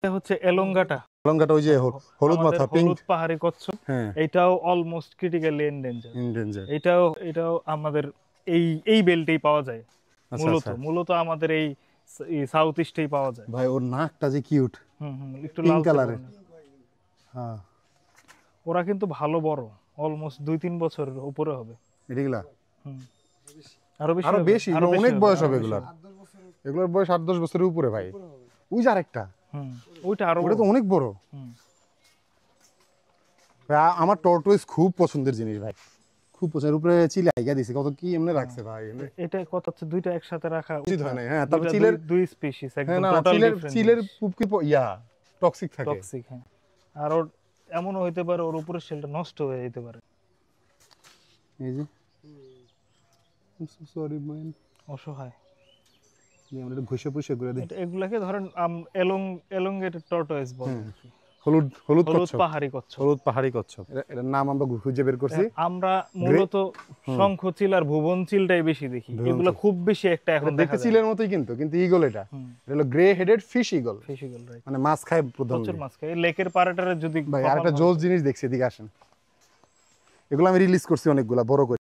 এটা হচ্ছে এলঙ্গাটা। লঙ্কাটা ওই যে হলুদ আমাদের মাথা পিঙ্ক। হলুদ পাহাড়ি কচ্ছপ। হ্যাঁ, এটাও অলমোস্ট ক্রিটিক্যালি এন্ডেঞ্জার। ইন্ডেঞ্জার। এটাও আমাদের এই এই বেল্টেই পাওয়া যায়। আচ্ছা মূলত আচ্ছা মূলত আমাদের এই সাউথ ইস্টেই পাওয়া যায়। ভাই, ওর নাকটা যে কিউট, একটু পিঙ্ক লালচে কালারের। বর্ণের। হ্যাঁ, ওরা কিন্তু ভালো বড়, অলমোস্ট 2-3 বছরের উপরে হবে। এগুলা হুম। আরো বেশি আরো হবে, বেশি, আরো বেশি অনেক হবে, বয়স আরো হবে বেশি এগুলার। হবে। এগুলোর বয়স 8-10 বছরের উপরে ভাই। ওই যে আরেকটা, হুম, ওইটা আরো ওটা বড়। তো অনেক বড়। হুম। ভাই, আমার টর্টয়েস খুব পছন্দের জিনিস ভাই, খুব পছন্দের। উপরে চিলে আইগা দিছে, কত কি এমনি রাখছে ভাই, এমনি এটা কত হচ্ছে, দুইটা একসাথে রাখা উচিত উচিত হয় না। না। হ্যাঁ, তারপর দুইটা চিলের, দুই স্পিসিস, হ্যাঁ একদম না না, টোটাল চিলের ডিফারেন্ট চিলের জিনিস। পুপ কি টক্সিক থাকে। টক্সিক, হ্যাঁ। আর ওর এমনও হইতে পারে ওর উপরের শেলটা নষ্ট হয়ে যেতে পারে। এই যে সরি ম্যান, অসহায়। আমরা একটু ঘষে পুষে করে দিই। এগুলাকে ধরেন এলংগেটেড টর্টয়েস বলে আর কি। হলুদ হলুদ হলুদ কচ্ছপ, পাহাড়ি কচ্ছপ। হলুদ পাহাড়ি কচ্ছপ, এটার নাম আমরা খুঁজে বের করছি। আমরা মূলত শঙ্খচিল আর ভুবনচিলটাই বেশি দেখি, এগুলো খুব বেশি একটা এখন দেখা দেখতে যায় চিলের মতোই, কিন্তু ইগল এটা। এটা হলো grey headed fish eagle, fish eagle, right. মানে মাছ খায় প্রধান। প্রচুর মাছ খায় লেকের পাড়াটারে যদি ভাই কপাল আরেকটা ভালো জোস থাকে। জিনিস দেখছি, এদিকে আসেন। এগুলো আমি রিলিজ করছি অনেকগুলা বড় করে।